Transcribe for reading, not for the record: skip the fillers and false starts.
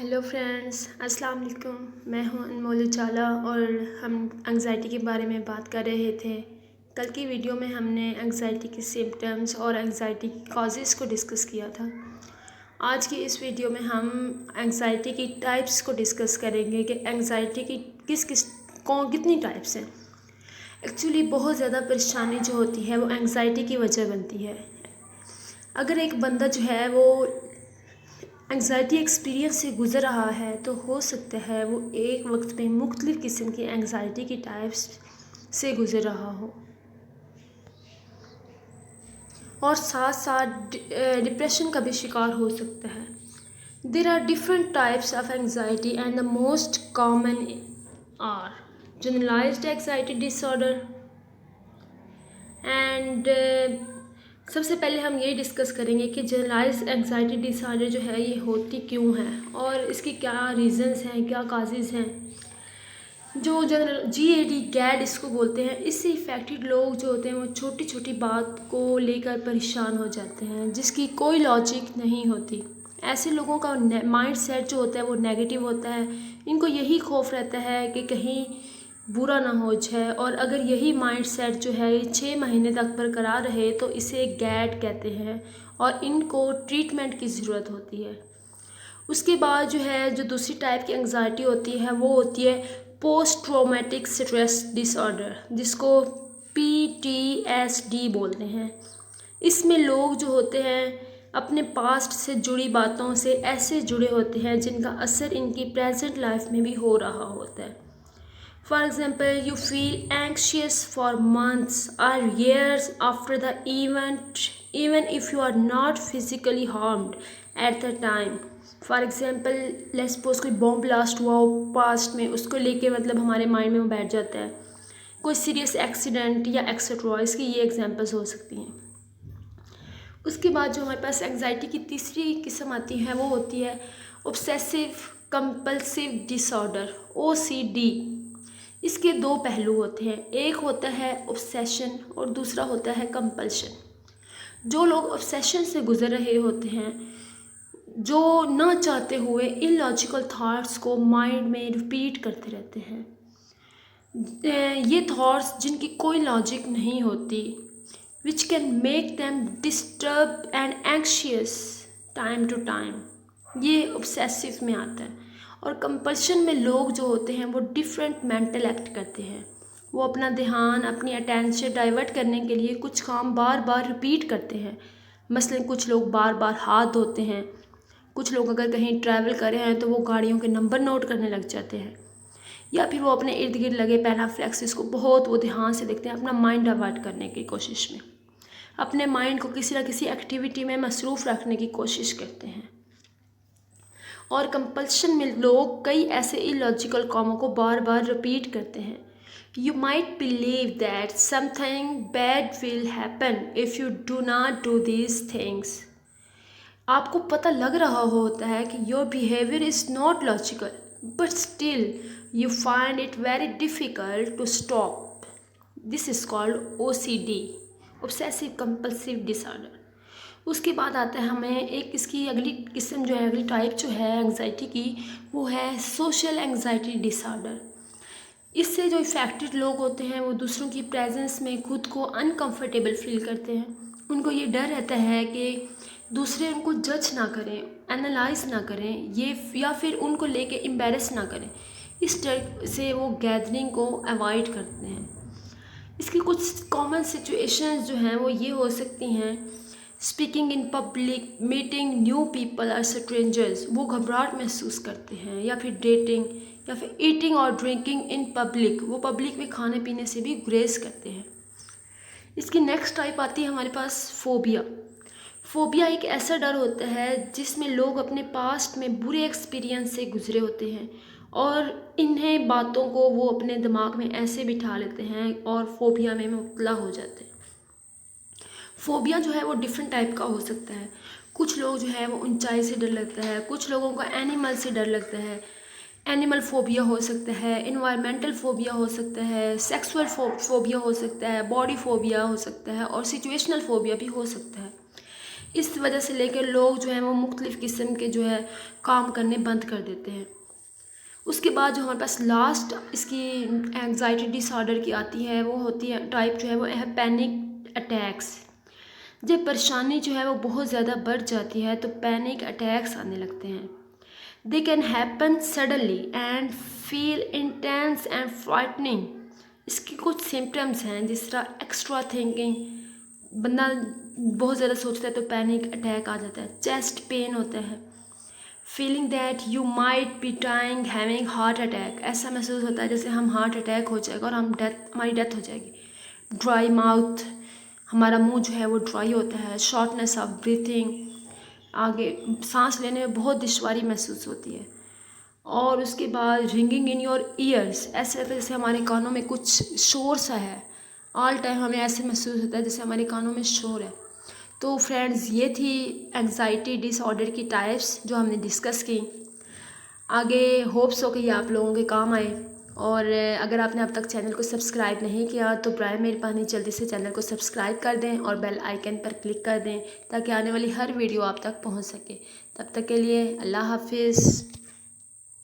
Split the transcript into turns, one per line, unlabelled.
Hello friends, अस्सलाम वालेकुम। मैं हूं अनमोल उजाला और हम एंग्ज़ाइटी के बारे में बात कर रहे थे। कल की वीडियो में हमने एंग्ज़ाइटी के सिम्पटम्स और एंग्ज़ाइटी की कॉजेज़ को डिस्कस किया था। आज की इस वीडियो में हम एंग्ज़ाइटी की टाइप्स को डिस्कस करेंगे कि एंग्ज़ाइटी की कितनी टाइप्स हैं। एक्चुअली बहुत ज़्यादा परेशानी जो होती है वो एंग्ज़ाइटी की वजह बनती है। अगर एक बंदा जो है वो एंग्ज़ाइटी एक्सपीरियंस से गुज़र रहा है तो हो सकता है वो एक वक्त में मुख्तलिफ़ किस्म की एंग्ज़ाइटी की टाइप्स से गुज़र रहा हो और साथ साथ डिप्रेशन का भी शिकार हो सकता है। There are different types of anxiety and the most common are generalised anxiety disorder and सबसे पहले हम ये डिस्कस करेंगे कि जनरलाइज्ड एंग्ज़ाइटी डिसऑर्डर जो है ये होती क्यों है और इसके क्या रीज़न्स हैं, क्या काजेज़ हैं। जो जनरल GAD गैड इसको बोलते हैं, इससे इफ़ेक्टेड लोग जो होते हैं वो छोटी छोटी बात को लेकर परेशान हो जाते हैं जिसकी कोई लॉजिक नहीं होती। ऐसे लोगों का माइंड सेट जो होता है वो नेगेटिव होता है। इनको यही खौफ रहता है कि कहीं बुरा ना हो जाए और अगर यही माइंड सेट जो है ये 6 महीने तक बरकरार रहे तो इसे गैड कहते हैं और इनको ट्रीटमेंट की ज़रूरत होती है। उसके बाद जो है जो दूसरी टाइप की एंग्ज़ाइटी होती है वो होती है पोस्ट ट्रॉमेटिक स्ट्रेस डिसऑर्डर, जिसको PTSD बोलते हैं। इसमें लोग जो होते हैं अपने पास्ट से जुड़ी बातों से ऐसे जुड़े होते हैं जिनका असर इनकी प्रेजेंट लाइफ में भी हो रहा होता है। For example, you feel anxious for months or years after the event, even if you are not physically harmed at the time. For example let's suppose कोई बॉम्ब ब्लास्ट हुआ हो पास्ट में, उसको लेके मतलब हमारे माइंड में वो बैठ जाता है। कोई सीरियस एक्सीडेंट या एक्सेट्रा, इसकी ये एग्जांपल्स हो सकती हैं। उसके बाद जो हमारे पास एंग्जाइटी की तीसरी किस्म आती है वो होती है ऑब्सेसिव कंपल्सिव डिसऑर्डर, OCD। इसके दो पहलू होते हैं, एक होता है ऑब्सेशन और दूसरा होता है कंपल्शन। जो लोग ऑब्सेशन से गुजर रहे होते हैं, जो ना चाहते हुए इलॉजिकल थॉट्स को माइंड में रिपीट करते रहते हैं, ये थॉट्स जिनकी कोई लॉजिक नहीं होती, which can make them disturb and anxious time to time, ये ऑब्सेसिव में आता है। और कंपल्शन में लोग जो होते हैं वो डिफरेंट मेंटल एक्ट करते हैं। वो अपना ध्यान, अपनी अटेंशन डाइवर्ट करने के लिए कुछ काम बार बार रिपीट करते हैं। मसलन कुछ लोग बार बार हाथ धोते हैं, कुछ लोग अगर कहीं ट्रैवल कर रहे हैं तो वो गाड़ियों के नंबर नोट करने लग जाते हैं, या फिर वो अपने इर्द गिर्द लगे पैराफ्लेक्सिस को बहुत वो ध्यान से देखते हैं अपना माइंड डाइवर्ट करने की कोशिश में, अपने माइंड को किसी न किसी एक्टिविटी में मसरूफ़ रखने की कोशिश करते हैं। और कंपल्शन में लोग कई ऐसे इलॉजिकल कामों को बार बार रिपीट करते हैं। You might believe that something bad will happen if you do not do these things. आपको पता लग रहा होता है कि your behaviour is not logical, but still you find it very difficult to stop. This is called OCD, obsessive compulsive disorder. उसके बाद आता है हमें एक इसकी अगली किस्म जो है, अगली टाइप जो है एंग्जाइटी की, वो है सोशल एंग्जाइटी डिसऑर्डर। इससे जो इफ़ेक्टेड लोग होते हैं वो दूसरों की प्रेजेंस में खुद को अनकंफर्टेबल फील करते हैं। उनको ये डर रहता है कि दूसरे उनको जज ना करें, एनालाइज ना करें, ये या फिर उनको लेके एम्बेरस ना करें। इस डर से वो गैदरिंग को अवॉइड करते हैं। इसकी कुछ कॉमन सिचुएशंस जो हैं वो ये हो सकती हैं, speaking in public, meeting new people और स्ट्रेंजर्स, वो घबराहट महसूस करते हैं, या फिर डेटिंग, या फिर ईटिंग और ड्रिंकिंग इन पब्लिक, वो पब्लिक में खाने पीने से भी गुरेज करते हैं। इसकी नेक्स्ट टाइप आती है हमारे पास फोबिया। फोबिया एक ऐसा डर होता है जिसमें लोग अपने पास्ट में बुरे एक्सपीरियंस से गुजरे होते हैं और इन्हें बातों को वो अपने दिमाग में ऐसे बिठा लेते हैं और फोबिया में मुब्तला हो जाते हैं। फोबिया जो है वो डिफरेंट टाइप का हो सकता है। कुछ लोग जो है वो ऊंचाई से डर लगता है, कुछ लोगों को एनिमल से डर लगता है, एनिमल फोबिया हो सकता है, इन्वायरमेंटल फोबिया हो सकता है, सेक्सुअल फोबिया हो सकता है, बॉडी फोबिया हो सकता है और सिचुएशनल फोबिया भी हो सकता है। इस वजह से लेकर लोग जो हैं वो मुख्तलिफ़ किस्म के जो है काम करने बंद कर देते हैं। उसके बाद जो हमारे पास लास्ट इसकी एंग्जाइटी डिसऑर्डर की आती है, वो होती है टाइप जो है वो है पैनिक अटैक्स। जब परेशानी जो है वो बहुत ज़्यादा बढ़ जाती है तो पैनिक अटैक्स आने लगते हैं। They can happen suddenly and feel intense and frightening. इसके कुछ सिम्टम्स हैं जिस तरह एक्स्ट्रा थिंकिंग, बंदा बहुत ज़्यादा सोचता है तो पैनिक अटैक आ जाता है। चेस्ट पेन होता है, feeling that you might be dying having heart attack, ऐसा महसूस होता है जैसे हम हार्ट अटैक हो जाएगा और हमारी डेथ हो जाएगी। ड्राई माउथ, हमारा मुंह जो है वो ड्राई होता है। शॉर्टनेस ऑफ ब्रीथिंग, आगे सांस लेने में बहुत दुश्वारी महसूस होती है। और उसके बाद रिंगिंग इन योर ईयर्स, ऐसे लगता है जैसे हमारे कानों में कुछ शोर सा है। ऑल टाइम हमें ऐसे महसूस होता है जैसे हमारे कानों में शोर है। तो फ्रेंड्स, ये थी एंग्जाइटी डिसऑर्डर की टाइप्स जो हमने डिस्कस की। आगे होप्स हो कि ये आप लोगों के काम आए। और अगर आपने अब तक चैनल को सब्सक्राइब नहीं किया तो बर मेहरबानी जल्दी से चैनल को सब्सक्राइब कर दें और बेल आइकन पर क्लिक कर दें ताकि आने वाली हर वीडियो आप तक पहुंच सके। तब तक के लिए अल्लाह हाफिज़।